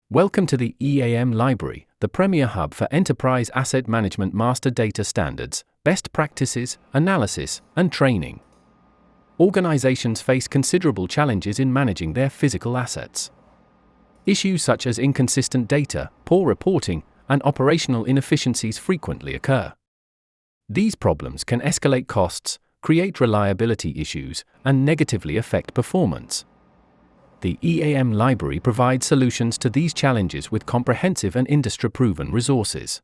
Welcome to the EAM Library, the premier hub for enterprise asset management master data standards, best practices, analysis, and training. Organizations face considerable challenges in managing their physical assets. Issues such as inconsistent data, poor reporting, and operational inefficiencies frequently occur. These problems can escalate costs, create reliability issues, and negatively affect performance. The EAM Library provides solutions to these challenges with comprehensive and industry-proven resources.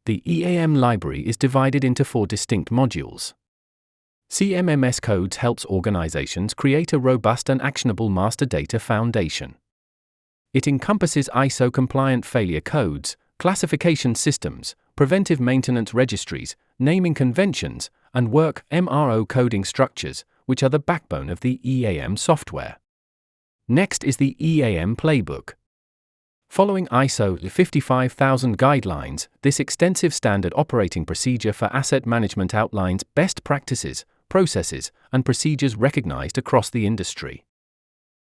The EAM Library is divided into 4 distinct modules. CMMS Codes helps organizations create a robust and actionable master data foundation. It encompasses ISO-compliant failure codes, classification systems, preventive maintenance registries, naming conventions, and work MRO coding structures, which are the backbone of the EAM software. Next is the EAM Playbook. Following ISO 55000 guidelines, this extensive standard operating procedure for asset management outlines best practices, processes, and procedures recognized across the industry.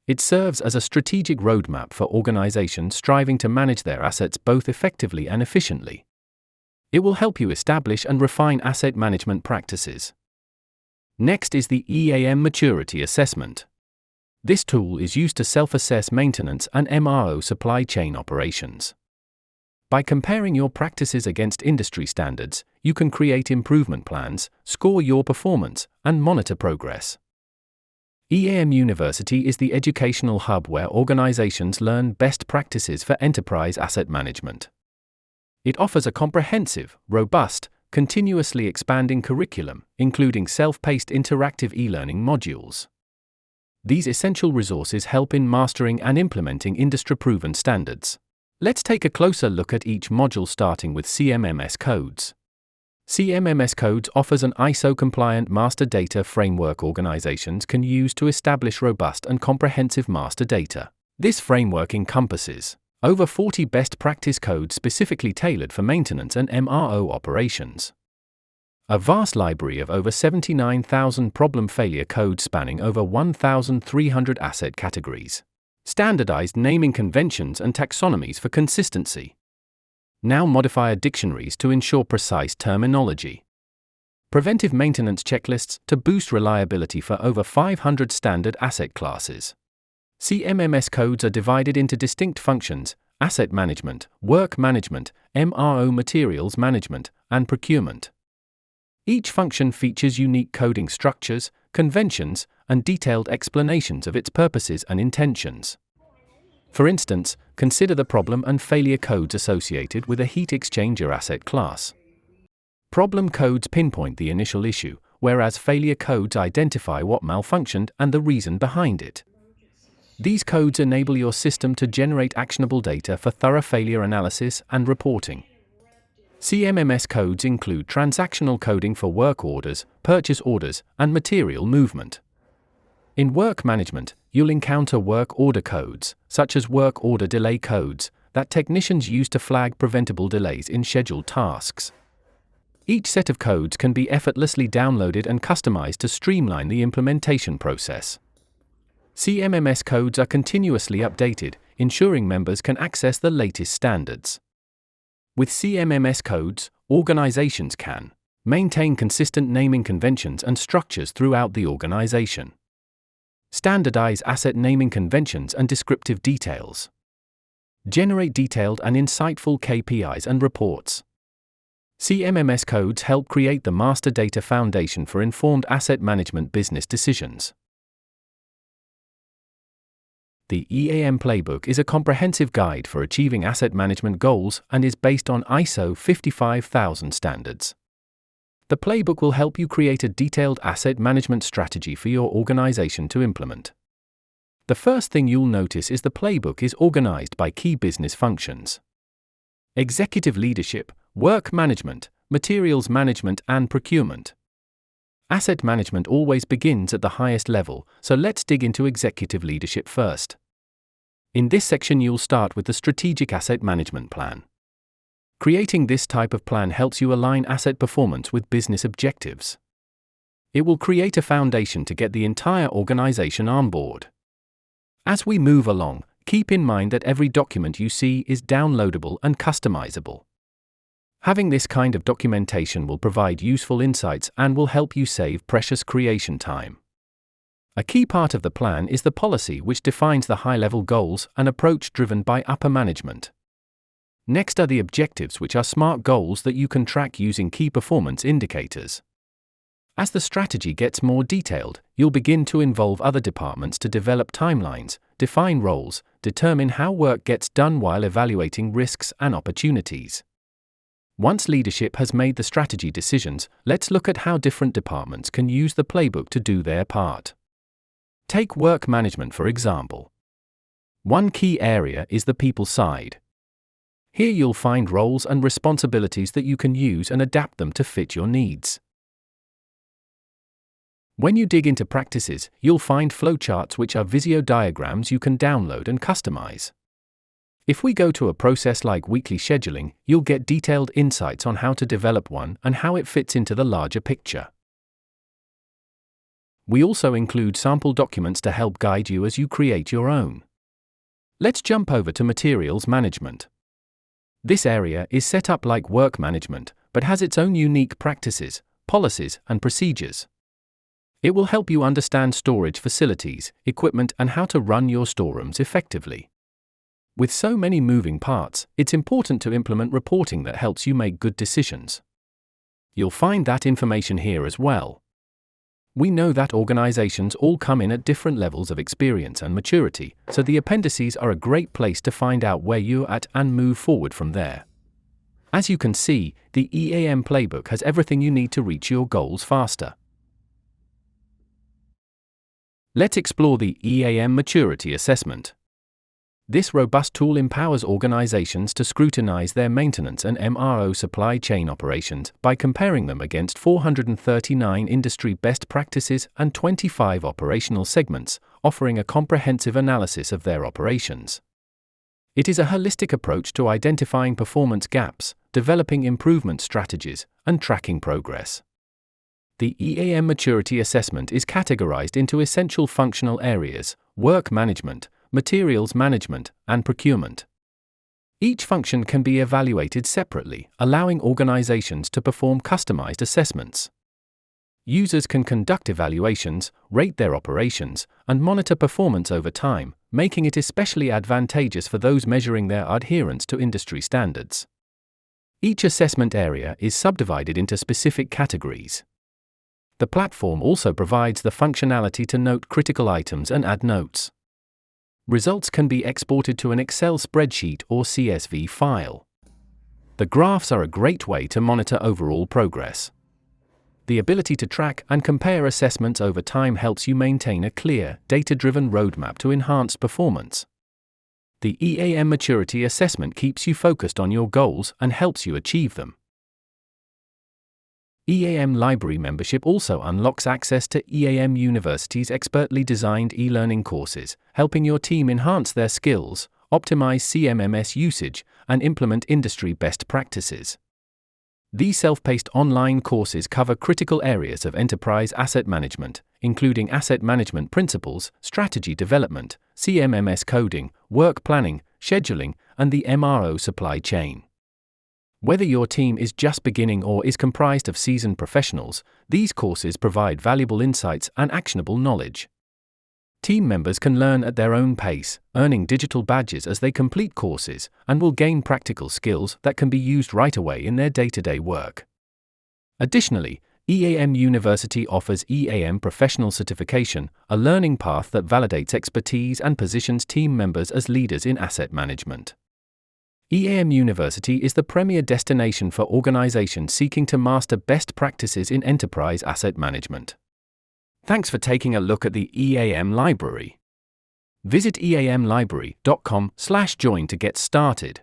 It serves as a strategic roadmap for organizations striving to manage their assets both effectively and efficiently. It will help you establish and refine asset management practices. Next is the EAM Maturity Assessment. This tool is used to self-assess maintenance and MRO supply chain operations. By comparing your practices against industry standards, you can create improvement plans, score your performance, and monitor progress. EAM University is the educational hub where organizations learn best practices for enterprise asset management. It offers a comprehensive, robust, continuously expanding curriculum, including self-paced interactive e-learning modules. These essential resources help in mastering and implementing industry-proven standards. Let's take a closer look at each module, starting with CMMS Codes. CMMS Codes offers an ISO-compliant master data framework organizations can use to establish robust and comprehensive master data. This framework encompasses over 40 best practice codes specifically tailored for maintenance and MRO operations. A vast library of over 79,000 problem failure codes spanning over 1,300 asset categories. Standardized naming conventions and taxonomies for consistency. Now modifier dictionaries to ensure precise terminology. Preventive maintenance checklists to boost reliability for over 500 standard asset classes. CMMS codes are divided into distinct functions: asset management, work management, MRO materials management, and procurement. Each function features unique coding structures, conventions, and detailed explanations of its purposes and intentions. For instance, consider the problem and failure codes associated with a heat exchanger asset class. Problem codes pinpoint the initial issue, whereas failure codes identify what malfunctioned and the reason behind it. These codes enable your system to generate actionable data for thorough failure analysis and reporting. CMMS codes include transactional coding for work orders, purchase orders, and material movement. In work management, you'll encounter work order codes, such as work order delay codes, that technicians use to flag preventable delays in scheduled tasks. Each set of codes can be effortlessly downloaded and customized to streamline the implementation process. CMMS codes are continuously updated, ensuring members can access the latest standards. With CMMS codes, organizations can maintain consistent naming conventions and structures throughout the organization. Standardize asset naming conventions and descriptive details. Generate detailed and insightful KPIs and reports. CMMS codes help create the master data foundation for informed asset management business decisions. The EAM Playbook is a comprehensive guide for achieving asset management goals and is based on ISO 55000 standards. The playbook will help you create a detailed asset management strategy for your organization to implement. The first thing you'll notice is the playbook is organized by key business functions: executive leadership, work management, materials management, and procurement. Asset management always begins at the highest level, so let's dig into executive leadership first. In this section, you'll start with the strategic asset management plan. Creating this type of plan helps you align asset performance with business objectives. It will create a foundation to get the entire organization on board. As we move along, keep in mind that every document you see is downloadable and customizable. Having this kind of documentation will provide useful insights and will help you save precious creation time. A key part of the plan is the policy, which defines the high-level goals and approach driven by upper management. Next are the objectives, which are SMART goals that you can track using key performance indicators. As the strategy gets more detailed, you'll begin to involve other departments to develop timelines, define roles, determine how work gets done while evaluating risks and opportunities. Once leadership has made the strategy decisions, let's look at how different departments can use the playbook to do their part. Take work management, for example. One key area is the people side. Here you'll find roles and responsibilities that you can use and adapt them to fit your needs. When you dig into practices, you'll find flowcharts, which are Visio diagrams you can download and customize. If we go to a process like weekly scheduling, you'll get detailed insights on how to develop one and how it fits into the larger picture. We also include sample documents to help guide you as you create your own. Let's jump over to materials management. This area is set up like work management, but has its own unique practices, policies, and procedures. It will help you understand storage facilities, equipment, and how to run your storerooms effectively. With so many moving parts, it's important to implement reporting that helps you make good decisions. You'll find that information here as well. We know that organizations all come in at different levels of experience and maturity, so the appendices are a great place to find out where you're at and move forward from there. As you can see, the EAM playbook has everything you need to reach your goals faster. Let's explore the EAM Maturity Assessment. This robust tool empowers organizations to scrutinize their maintenance and MRO supply chain operations by comparing them against 439 industry best practices and 25 operational segments, offering a comprehensive analysis of their operations. It is a holistic approach to identifying performance gaps, developing improvement strategies, and tracking progress. The EAM Maturity Assessment is categorized into essential functional areas: work management, materials management, and procurement. Each function can be evaluated separately, allowing organizations to perform customized assessments. Users can conduct evaluations, rate their operations, and monitor performance over time, making it especially advantageous for those measuring their adherence to industry standards. Each assessment area is subdivided into specific categories. The platform also provides the functionality to note critical items and add notes. Results can be exported to an Excel spreadsheet or CSV file. The graphs are a great way to monitor overall progress. The ability to track and compare assessments over time helps you maintain a clear, data-driven roadmap to enhanced performance. The EAM Maturity Assessment keeps you focused on your goals and helps you achieve them. EAM Library membership also unlocks access to EAM University's expertly designed e-learning courses, helping your team enhance their skills, optimize CMMS usage, and implement industry best practices. These self-paced online courses cover critical areas of enterprise asset management, including asset management principles, strategy development, CMMS coding, work planning, scheduling, and the MRO supply chain. Whether your team is just beginning or is comprised of seasoned professionals, these courses provide valuable insights and actionable knowledge. Team members can learn at their own pace, earning digital badges as they complete courses, and will gain practical skills that can be used right away in their day-to-day work. Additionally, EAM University offers EAM Professional Certification, a learning path that validates expertise and positions team members as leaders in asset management. EAM University is the premier destination for organizations seeking to master best practices in enterprise asset management. Thanks for taking a look at the EAM Library. Visit eamlibrary.com/join to get started.